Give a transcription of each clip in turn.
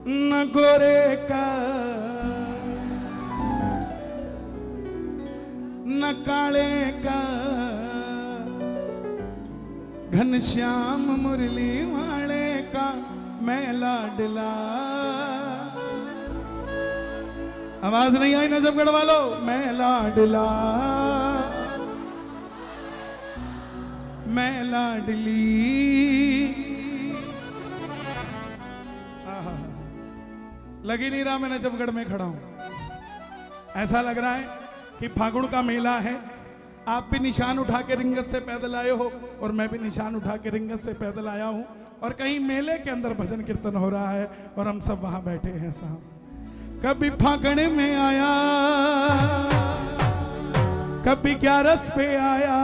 न गोरे का न काले का घनश्याम मुरली वाले का मैं लाडला। आवाज नहीं आई नजफगढ़ वालों? मैं लाडला मैं लाडली। लग ही नहीं रहा मैं नजफगढ़ में खड़ा हूं। ऐसा लग रहा है कि फागुन का मेला है। आप भी निशान उठा के रिंगत से पैदल आए हो और मैं भी निशान उठा के रिंगत से पैदल आया हूं, और कहीं मेले के अंदर भजन कीर्तन हो रहा है और हम सब वहां बैठे हैं साहब। कभी फागुन में आया, कभी 11 पे आया,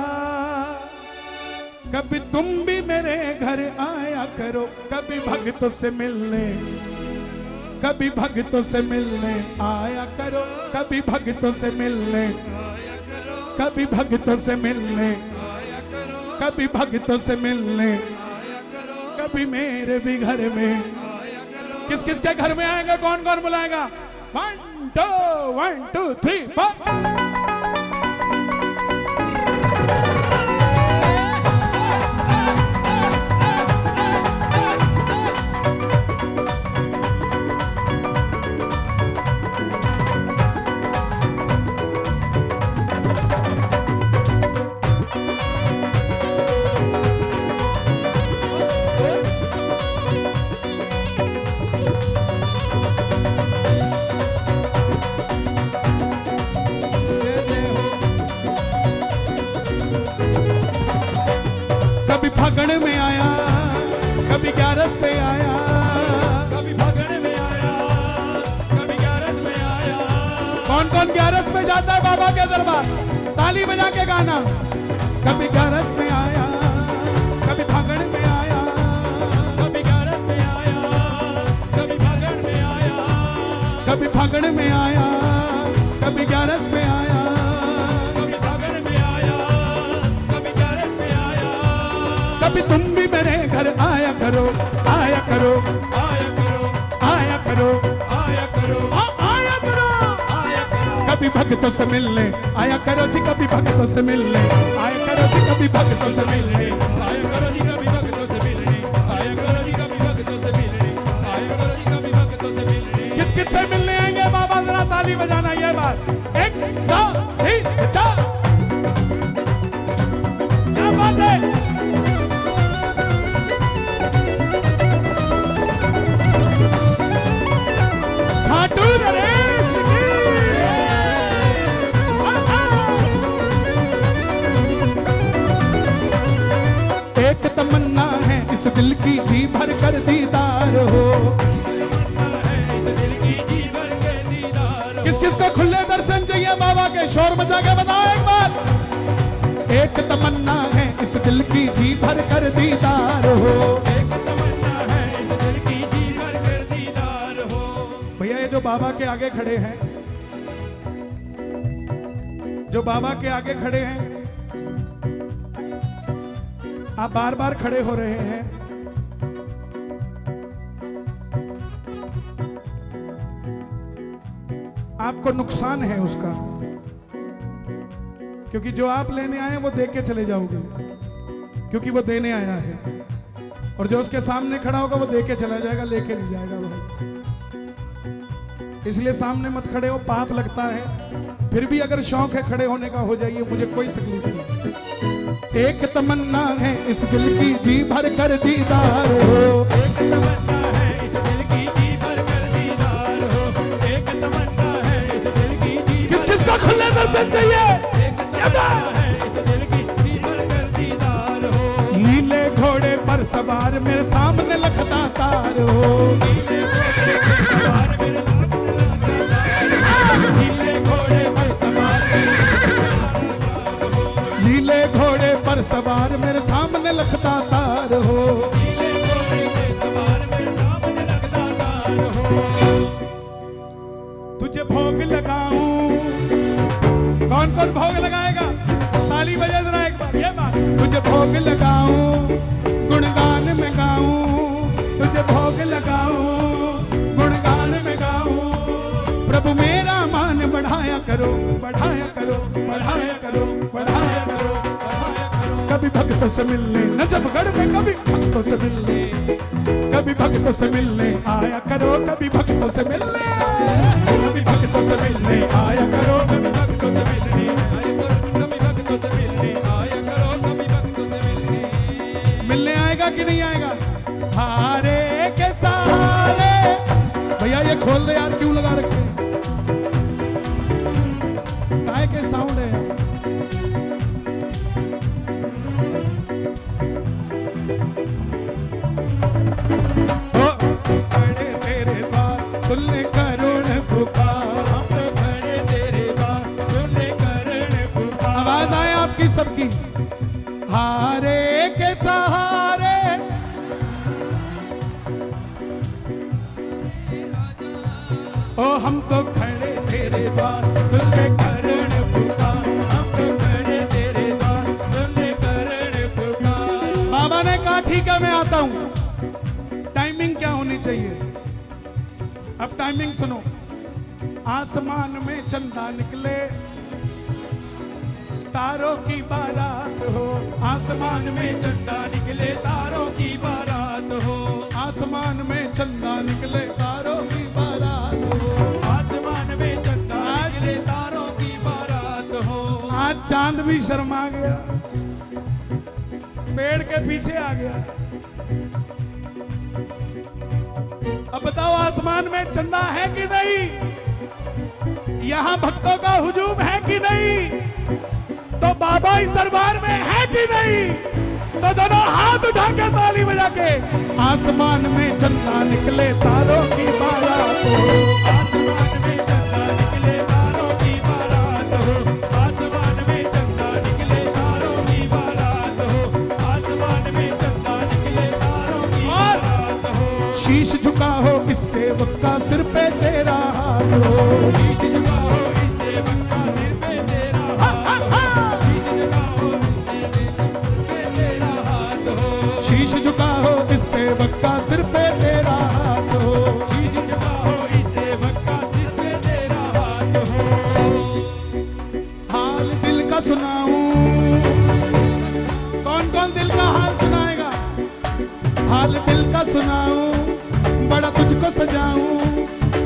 कभी तुम भी मेरे घर आया करो, कभी भक्तों से मिलने, कभी भक्तों से मिलने आया करो, कभी भक्तों से मिलने आया करो, कभी भक्तों से मिलने आया करो, कभी भक्तों से मिलने आया करो, कभी मेरे भी घर में आया करो। किस किस के घर में आएगा, कौन कौन बुलाएगा? 1 2 3 4। फागुन में आया, कभी 11 पे आया, कभी फागुन में आया, कभी 11 पे आया। कौन कौन 11 पे जाता है बाबा के दरबार? ताली बजा के गाना। कभी 11 पे आया, कभी फागुन में आया, कभी 11 पे आया, कभी फागुन में आया, कभी फागुन में आया, कभी 11 पे आया, कभी फागुन में आया, कभी 11 पे आया। कभी तुम भी मेरे घर आया करो, आया करो, आया करो, आया करो, आया करो, आया करो, आया करो। कभी भक्तों से मिलने आया करो जी, कभी भक्तों से मिलने आया करो जी, कभी भक्तों से मिलने आया करो जी, कभी भक्तों से मिलने आया करो जी, कभी भक्तों से मिलने आया करो जी, कभी भक्तों से मिलने। किस किस से मिलने आएंगे बाबा? जरा ताली बजाना। ये बात 1 2 3 4। क्या बात है? एक तमन्ना है इस दिल की जी भर कर दीदार हो। किस किस को खुले दर्शन चाहिए बाबा के? शोर मचा के बताओ एक बार। एक तमन्ना है इस दिल की जी भर कर दीदार हो। एक तमन्ना है इस दिल की जी भर कर दीदार हो। भैया ये जो बाबा के आगे खड़े हैं, जो बाबा के आगे खड़े हैं, आप बार बार खड़े हो रहे हैं। आपको नुकसान है उसका, क्योंकि जो आप लेने आए वो दे के चले जाओगे, क्योंकि वो देने आया है। और जो उसके सामने खड़ा होगा वो दे के चला जाएगा, लेके नहीं जाएगा वो। इसलिए सामने मत खड़े हो, पाप लगता है। फिर भी अगर शौक है खड़े होने का, हो जाइए, मुझे कोई तकलीफ नहीं। एक तमन्ना है इस दिल की जी भर कर दीदार हो। एक तमन्ना है इस दिल की जी भर कर दीदार हो। एक तमन्ना है इस दिल की जी। किस किस का खुले दर्शन चाहिए? एक तमन्ना है इस दिल की जी भर कर दीदार हो। नीले घोड़े पर सवार मेरे सामने लखता तार हो। नीले घोड़े पर सवार मेरे सामने लखता तार हो। नीले घोड़े पर सवार, नीले घोड़े पर सवार मेरे सामने लखता तार हो। नीले घोड़े पर सवार मेरे सामने लखता तार हो। तुझे भोग लगाऊं, कौन कौन भोग लगाएगा? ताली बजा जरा एक बार। ये बात, तुझे भोग लगाऊं, गुणगान में गाऊं, तुझे भोग लगाऊं, गुण प्रभु मेरा मान बढ़ाया करो, बढ़ाया करो, बढ़ाया करो, बढ़ाया करो, बढ़ाया करो। कभी भक्तों से मिलने नजफगढ़ में, कभी भक्तों से मिलने, कभी भक्तों से मिलने आया करो, कभी भक्तों से मिलने, कभी भक्तों से मिलने आया करो, कभी भक्तों से मिलने आया करो, कभी भक्तों से मिलने आया करो, कभी भक्तों से मिलने। मिलने आएगा कि नहीं आएगा? हारे के सहारे। भैया ये खोल दे यार, क्यों लगा रखे? काय के साउंड है? खड़े तेरे बार सुनने करुण पुकार, हम तो खड़े तेरे बार सुनने करुण पुकार। आवाज आए आपकी सबकी। हारे के सहारे ओ हम तो खड़े तेरे द्वार सुनने करुण पुकार, हम तो खड़े तेरे द्वार सुनने करुण पुकार। बाबा ने कहा ठीक है मैं आता हूं। टाइमिंग क्या होनी चाहिए? अब टाइमिंग सुनो। आसमान में चंदा निकले, तारों की बारात हो, आसमान में चंदा निकले, तारों की बारात हो, आसमान में चंदा निकले, तारों की बारात हो, आसमान में चंदा निकले, तारों की बारात हो। आज चांद भी शर्मा गया, पेड़ के पीछे आ गया। अब बताओ आसमान में चंदा है कि नहीं? यहां भक्तों का हुजूम है कि नहीं? तो बाबा इस दरबार में है कि नहीं? तो दोनों हाथ उठा के ताली बजा के आसमान में चंदा निकले, तारों की बारात हो, आसमान में चंदा निकले, तारों की बारात हो, आसमान में चंदा निकले, तारों की बारात हो, आसमान में चंदा निकले, तारों की बारात हो। शीश झुका हो इस सेवक का सिर पे तेरा हाथ हो, शीश झुका हो इस सेवक का सिर पे तेरा हाथ हो, शीश झुका हो इस सेवक का सिर पे तेरा हाथ हो, शीश झुका हो इस सेवक का सिर पे तेरा हाथ हो। हाल दिल का सुनाऊं, कौन कौन दिल का हाल सुनाएगा? हाल दिल का सुनाऊं, बड़ा तुझको सजाऊं,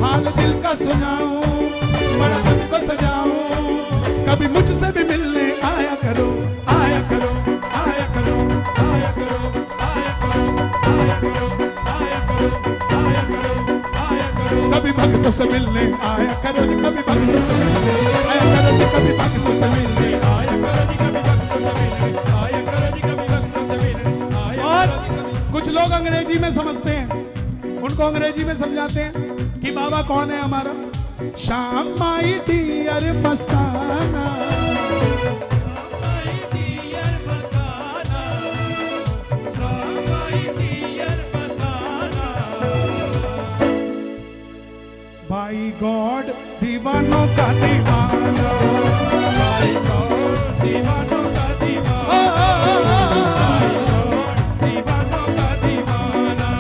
हाल दिल का सुनाऊं, बड़ा तुझको सजाऊं। कभी मुझसे भी मिलने आया करो, आया करो, आया करो, आया करो, आया करो, आया करो, आया करो, आया करो, आया करो। कभी भक्तों से मिलने आया करो जी, कभी भक्तों से मिलने आया करो जी, कभी भक्तों से मिलने आया करो जी, कभी भक्तों से मिलने आया करो जी, कभी भक्तों से मिलने आया। और कुछ लोग अंग्रेजी में समझते हैं, उनको अंग्रेजी में समझाते हैं कि बाबा कौन है हमारा। शाम माई डियर मस्ताना, भाई गॉड दीवानों का दीवाना, भाई गॉड दीवानों का दीवाना, भाई गॉड दीवानों का दीवाना।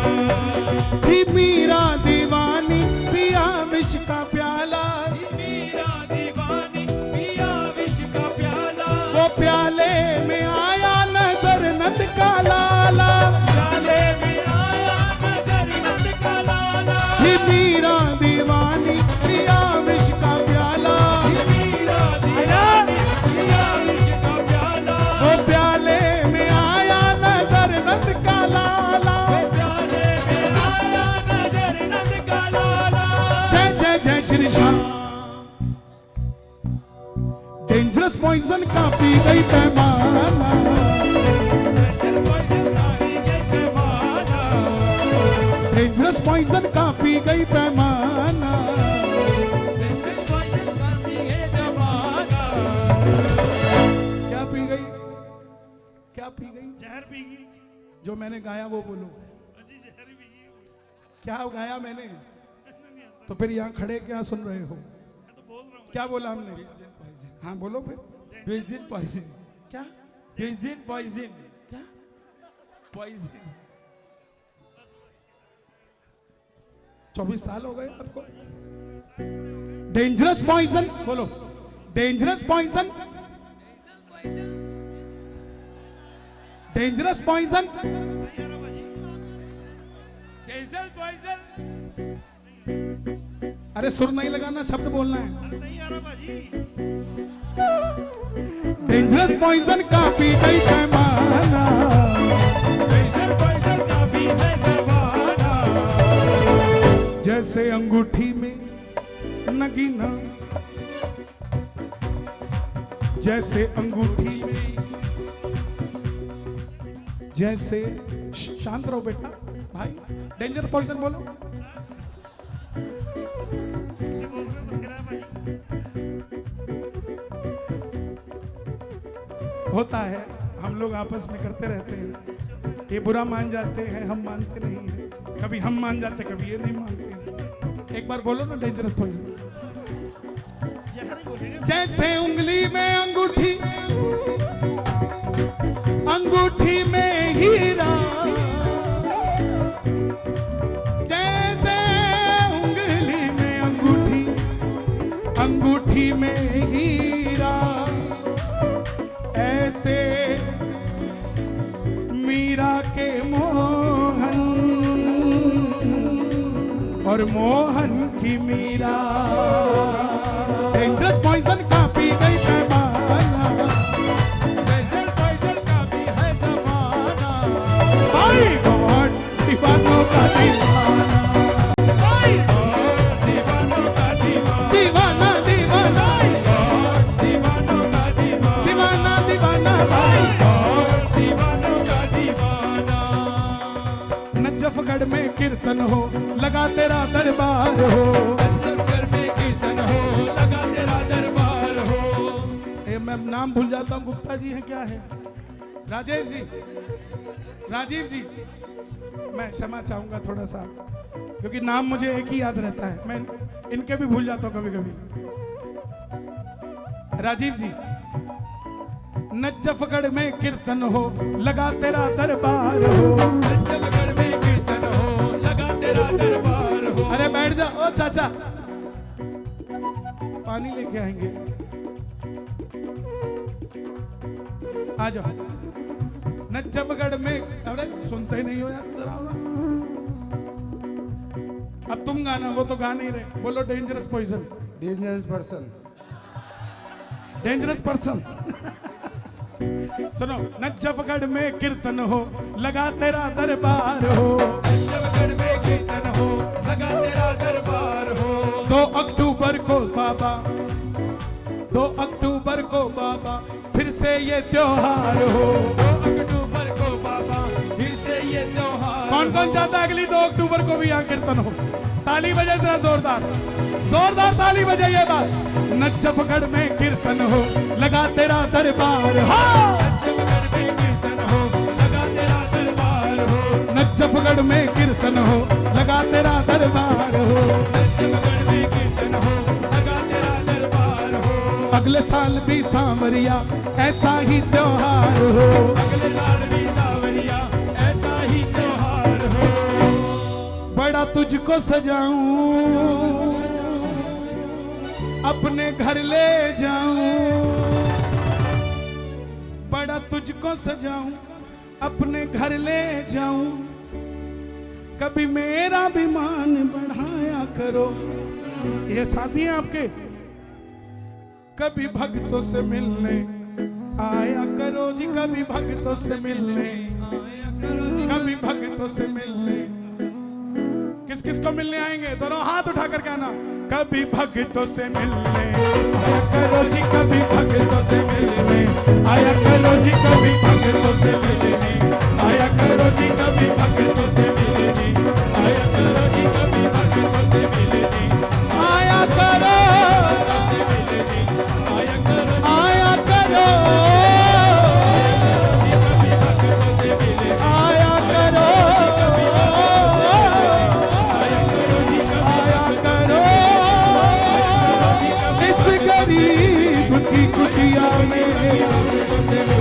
थी मीरा दीवानी पिया विष का प्याला, थी मीरा दीवानी पिया विष का प्याला। वो प्याले में आया नजर नंद का लाला, प्याले में आया नजर नंद का लाला। थी मीरा दीवानी पिया विष का प्याला, मीरा दीवानी पिया विष का प्याला। वो प्याले में आया नजर नंद का लाला, वो प्याले में आया नजर नंद का लाला। जय जय जय श्री श्याम। डेंजरस पॉइजन का पी गई पैमाना, डेंजरस पॉइजन का पी गई पैमाना, क्या पी गई? क्या पी गई? जहर पी गई। जो मैंने गाया वो बोलो। अजी जहर पी गई। क्या गाया मैंने? तो फिर यहाँ खड़े क्या सुन रहे हो? मैं तो बोल रहा हूँ। क्या बोला हमने? हाँ बोलो फिर। पॉइजन पॉइजन क्या? पॉइजन पॉइजन क्या? पॉइजन। 24 साल हो गए आपको? डेंजरस पॉइजन बोलो, डेंजरस पॉइजन, डेंजरस पॉइजन, डेजल पॉइजन, अरे सुर नहीं लगाना, शब्द बोलना है। अरे नहीं आ रहा भाजी। डेंजरस पॉइजन का पी गई पैमाना, डेजल पॉइजन का भी है जमाना, जैसे अंगूठी में नगीना, जैसे अंगूठी में, जैसे शांत रहो बेटा भाई, डेंजर पॉइजन बोलो। किसी बोल रहे बथेरा भाई। होता है, हम लोग आपस में करते रहते हैं, ये बुरा मान जाते हैं, हम मानते नहीं हैं, कभी हम मान जाते कभी ये नहीं मानते हैं। एक बार बोलो ना डेंजरस पॉइजन। जहर ही बोलेंगे। जैसे उंगली में अंगूठी, अंगूठी में हीरा, जैसे उंगली में अंगूठी, अंगूठी में हीरा, ऐसे मीरा के मोहन और मोहन की मीरा। डेंजरस पॉइजन का पी गई पैमाना, डेजल पॉइजन का भी है जमाना, माय गॉड दीवानों का दीवाना, माय गॉड दीवानों का दीवाना, दीवाना दीवाना, दीवानों का दीवाना, दीवाना दीवाना भाई। दीवानों का दीवाना, नजफगढ़ में कीर्तन हो, लगा तेरा दरबार हो, नजफगढ़ में कीर्तन हो, लगा तेरा दरबार हो। मैं नाम भूल जाता हूँ, गुप्ता जी हैं क्या है, राजेश जी, राजीव जी, मैं क्षमा चाहूंगा थोड़ा सा, क्योंकि नाम मुझे एक ही याद रहता है, मैं इनके भी भूल जाता हूँ कभी कभी। राजीव जी, नजफगढ़ में कीर्तन हो, लगा तेरा दरबार हो, नजफगढ़ में कीर्तन हो, लगा तेरा दरबार हो। अरे बैठ जा ओ चाचा, पानी लेके आएंगे, आ जाओ। नजफगढ़ में, अरे सुनते ही नहीं हो यार, जरा आओ ना। अब तुम गाना, वो तो गा नहीं रहे, बोलो dangerous poison, dangerous person, dangerous person. सुनो, नजफगढ़ में कीर्तन हो, लगा तेरा दरबार हो, नजफगढ़ में कीर्तन हो, लगा तेरा दरबार हो। 2 अक्टूबर को बाबा, 2 अक्टूबर को बाबा, फिर से ये त्योहार हो। 2 अक्टूबर को बाबा, फिर से ये त्योहार। कौन कौन चाहता है अगली 2 अक्टूबर को भी यहाँ कीर्तन हो? ताली बजे जरा जोरदार, जोरदार ताली बजाइए बात। नजफगढ़ में कीर्तन हो, लगा तेरा दरबार हो, नजफगढ़ में कीर्तन हो, लगा तेरा दरबार हो, नजफगढ़ में कीर्तन हो, लगा तेरा दरबार हो। नजफगढ़ में कीर्तन हो, लगा तेरा दरबार हो। अगले साल भी सांवरिया ऐसा ही त्योहार हो, अगले साल भी सावरिया ऐसा ही त्योहार हो। बड़ा तुझको सजाऊं, अपने घर ले जाऊं, बड़ा तुझको सजाऊं, अपने घर ले जाऊं, कभी मेरा भी मान बढ़ाया करो। ये साथी हैं आपके, कभी भक्तों से मिलने आया करो जी, कभी भक्तों से मिलने आया करो जी, कभी भक्तों से मिलने। किस किस को मिलने आएंगे? दोनों हाथ उठा कर कहना, कभी भक्तों से मिलने आया करो जी, कभी भक्तों से मिलने आया करो जी, कभी भक्तों से मिलने आया करो जी, कभी भक्तों से मिलने आया करो जी, कभी भक्तों से मिलने आया करो, आया करो आया करो, आया करो, आया करो इस गरीब की कुटिया में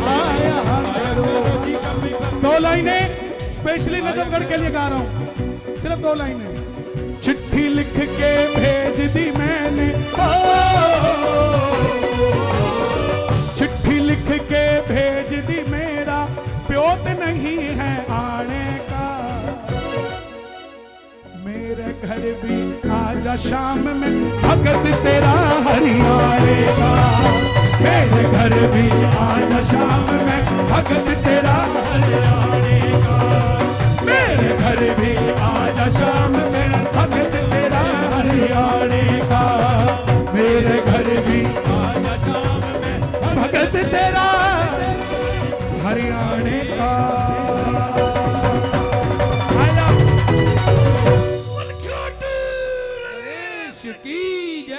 आया करो। 2 लाइनें स्पेशली नजफगढ़ के लिए गा रहा हूँ, सिर्फ 2 लाइनें। चिट्ठी लिख के भेज दी मैंने, ओ घर भी आजा शाम में भगत तेरा हरियाणे का। मेरे घर भी आजा शाम में भगत तेरा हरियाणे का। मेरे घर भी आजा शाम में भगत तेरा हरियाणे का। मेरे घर भी आजा शाम में भगत तेरा हरियाणे का। गणेश की जय।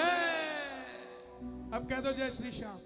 अब कह दो जय श्री श्याम।